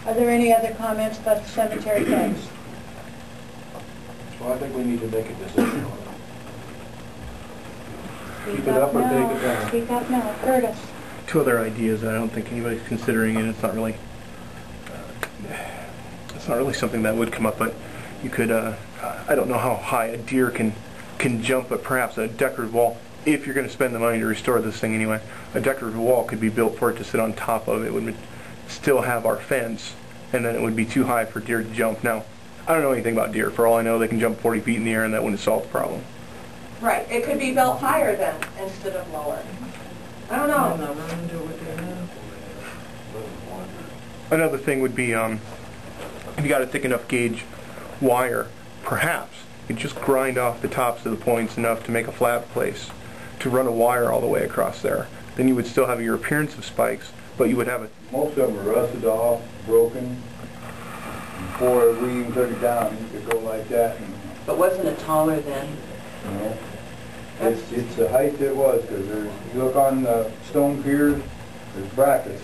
Are there any other comments about the cemetery fence? Well, I think we need to make a decision on it. Keep it up or take it down. Speak up now, Curtis. Two other ideas that I don't think anybody's considering, and it's not really something that would come up, but you could, I don't know how high a deer can jump, but perhaps a decorative wall, if you're going to spend the money to restore this thing anyway, a decorative wall could be built for it to sit on top of. It would still have our fence, and then it would be too high for deer to jump. Now, I don't know anything about deer. For all I know, they can jump 40 feet in the air, and that wouldn't solve the problem. Right. It could be built higher then, instead of lower. I don't know. Another thing would be, if you got a thick enough gauge wire, perhaps you just grind off the tops of the points enough to make a flat place to run a wire all the way across there. Then you would still have your appearance of spikes, but you would have it. Most of them are rusted off, broken. Before we even took it down, you could go like that. But wasn't it taller then? You know, it's the height it was, because you look on the stone piers, there's brackets.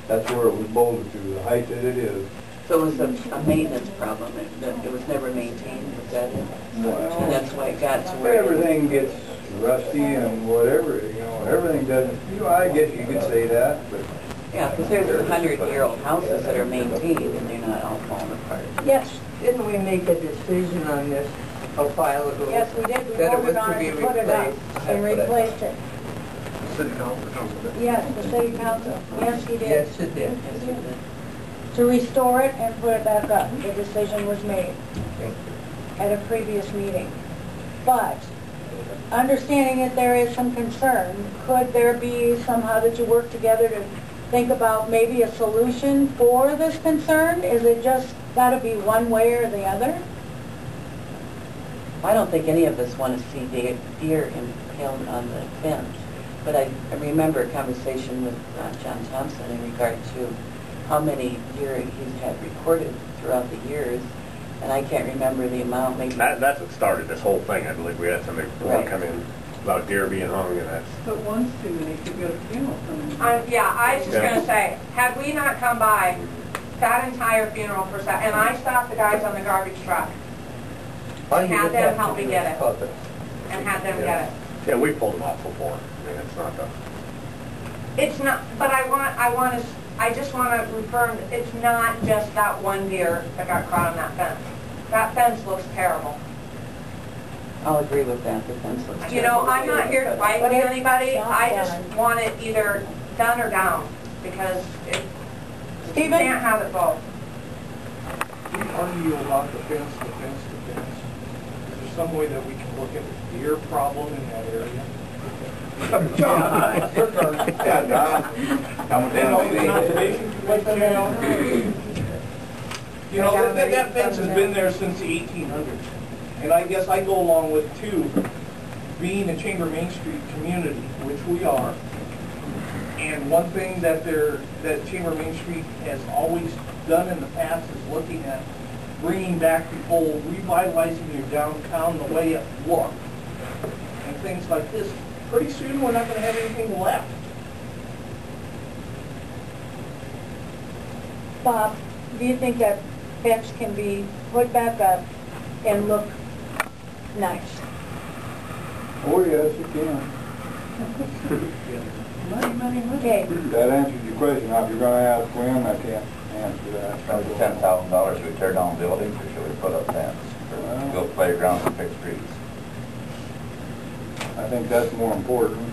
That's where it was bolted to, the height that it is. So it was a maintenance problem. It was never maintained, was that it? Well, and that's why it got to where everything gets rusty and whatever, you know, everything doesn't, you know, I guess you could say that, but... Yeah, because there's 100-year-old houses that are maintained and they're not all falling apart. Yes. Didn't we make a decision on this a while ago? Yes, we did. We that voted on it to put it up and replaced it. City council comes with it. Yes, the city council. Yes, he did. Yes, it did. Yes, it did. To restore it and put it back up. The decision was made at a previous meeting. But understanding that there is some concern, could there be somehow that you work together to think about maybe a solution for this concern? Is it just got to be one way or the other? I don't think any of us want to see deer impaled on the fence. But I remember a conversation with John Thompson in regard to how many deer he's had recorded throughout the years, and I can't remember the amount. Maybe that's what started this whole thing. I believe we had somebody come in about deer being hung, and that's. But one's too many to go to funeral from. Yeah, I was just going to say, had we not come by that entire funeral procession, and I stopped the guys on the garbage truck, and had them help me get it, and had them get it. Yeah, we pulled them off before. I mean, it's not the. It's not, but I just want to confirm that it's not just that one deer that got caught on that fence. That fence looks terrible. I'll agree with that. The fence looks terrible. You know, I'm not here to fight with anybody. I just want it either done or down, because you can't have it both. We argue about the fence. Is there some way that we can look at the deer problem in that area? John, your turn. Yeah, John. You know, that fence has been there since the 1800s. And I guess I go along with, too, being a Chamber Main Street community, which we are. And one thing that Chamber Main Street has always done in the past is looking at bringing back the old, revitalizing your downtown the way it looked. And things like this. Pretty soon we're not going to have anything left. Bob, do you think that fence can be put back up and look nice? Oh, yes, you can. Okay. That answers your question. Now, if you're going to ask when, I can't answer that. Probably $10,000 we tear down buildings, or should we put up fence? Or build playgrounds and fix streets? I think that's more important.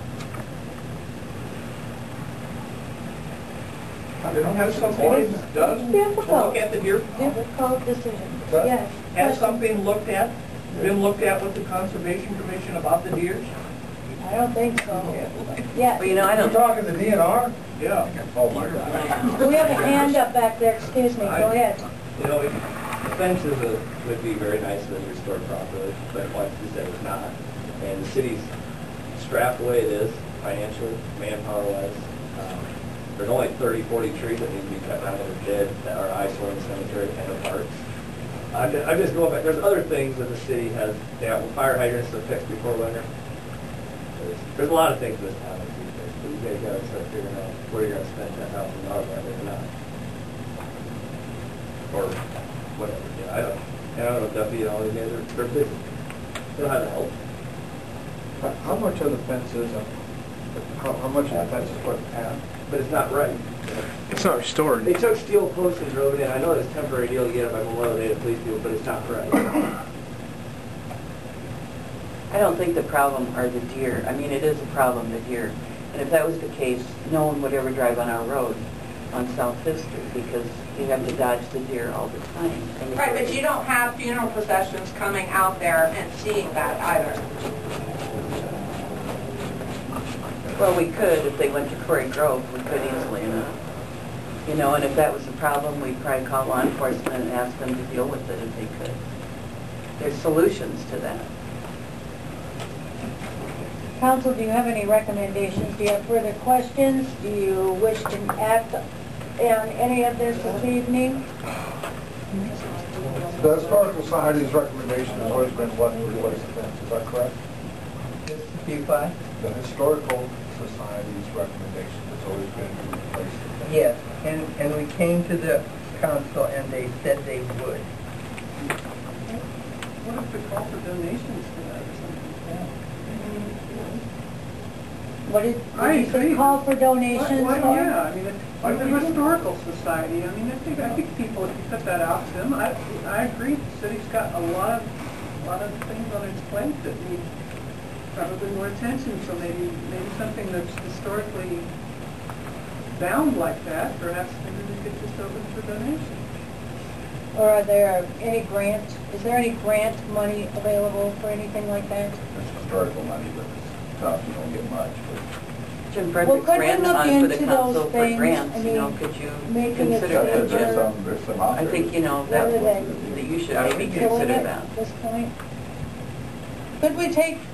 They don't have something done to look at the deer problem? Difficult decision. Yes. Has something been looked at with the Conservation Commission about the deers? I don't think so. Yeah. Well, you know, I don't. You're talking to DNR? Yeah. Oh, my God. We have a hand up back there. Excuse me. Go ahead. You know, the fence would be very nice when restored properly, but like you said, it's not. And the city's strapped the way it is, financially, manpower-wise. There's only 30, 40 trees that need to be cut down that are dead, that are isolated in the cemetery and the parks. I'm just going back. There's other things that the city has, fire hydrants to fix before winter. There's a lot of things in this town that these days, but you guys got to start figuring out where you're going to spend $10,000 on it or not. or whatever, yeah, I don't know if Duffy and all these guys they're busy. They don't have to help. How much of the fence is, how much of the fence is put in half? But it's not right. It's not restored. They took steel posts and drove it in. I know it's a temporary deal to get it by Memorial Day to police people, but it's not right. I don't think the problem are the deer. I mean, it is a problem, the deer. And if that was the case, no one would ever drive on our road on South Fifth Street because you have to dodge the deer all the time. Right, but you don't have funeral processions coming out there and seeing that either. Well, we could if they went to Quarry Grove. We could easily enough. You know, and if that was a problem, we'd probably call law enforcement and ask them to deal with it if they could. There's solutions to that. Council, do you have any recommendations? Do you have further questions? Do you wish to act on any of this evening? The Historical Society's recommendation has always been what to replace the fence, is that correct? P5? The Historical Society's recommendation has always been to replace the fence. Yes, and we came to the council and they said they would. What if we call for donations for that or something? What did you say, call for donations? Yeah, I mean, like the Historical Society, I mean, I think people, if you put that out to them, I agree, the city's got a lot of things on its plate that need probably more attention, so maybe something that's historically bound like that, perhaps maybe we could just open for donation. Or are there any is there any grant money available for anything like that? It's historical money, but it's tough, you don't get much. Jim Well, Frederick's could we ran look on for the into council those for things? grants, I you know, mean, could you making it consider that, simpler. Jim? There's some out I there. think, you know, that you should maybe consider that. At this point?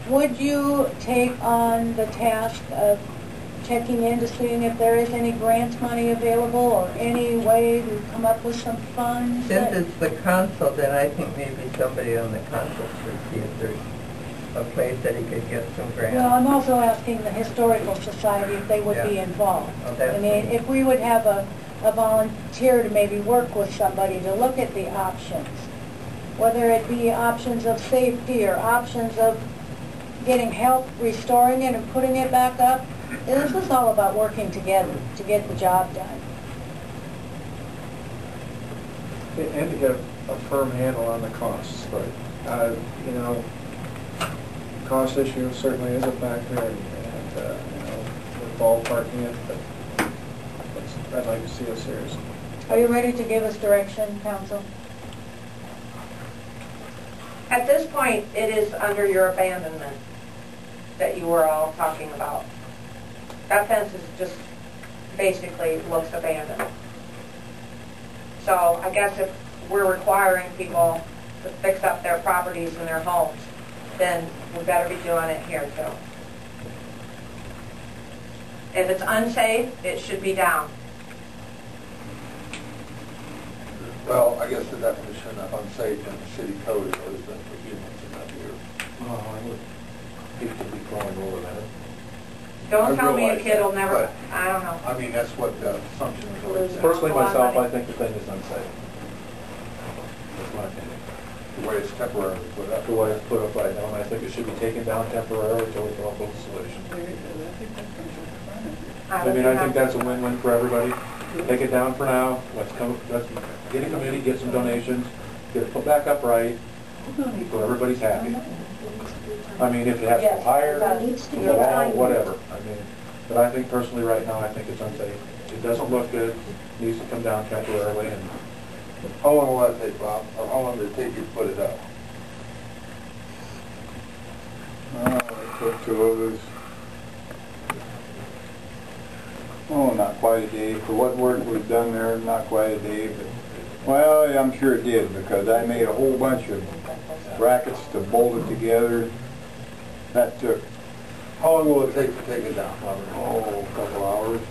Would you take on the task of checking into seeing if there is any grant money available or any way to come up with some funds? Since it's the council, then I think maybe somebody on the council should see if there's a place that he could get some grants. Well, I'm also asking the Historical Society if they would be involved. Oh, that's I mean, if we would have a volunteer to maybe work with somebody to look at the options, whether it be options of safety or options of getting help restoring it and putting it back up. This is all about working together to get the job done. And to get a firm handle on the costs, but, you know, cost issue certainly is a factor, and you know, we're ballparking it, but I'd like to see us serious. Are you ready to give us direction, Council? At this point, it is under your abandonment that you were all talking about. That fence is just basically looks abandoned. So I guess if we're requiring people to fix up their properties and their homes, then we better be doing it here too. If it's unsafe, it should be down. Well, I guess the definition of unsafe in the city code is what has been for humans in that year. Oh, I would hate to be crawling over that. Don't tell me a realize kid will that, never, but I don't know. I mean, that's what the assumption is always. Personally, myself, I think the thing is unsafe. That's my opinion. The way it's temporarily put up. The way it's put up right now, and I think it should be taken down temporarily until we come up with a solution. I mean, I think that's a win-win for everybody. Take it down for now, let's get a committee, get some donations, get it put back up right, so everybody's happy. I mean, if it has to go higher, go all, whatever. I mean, but I think personally right now, I think it's unsafe. It doesn't look good, it needs to come down temporarily, and How long will that take, Bob? Or how long did it take you to put it up? It took two of us. Oh, not quite a day. For what work was done there, not quite a day. But, well, I'm sure it did, because I made a whole bunch of brackets to bolt it together. That took, How long will it take to take it down, Robert? a couple hours.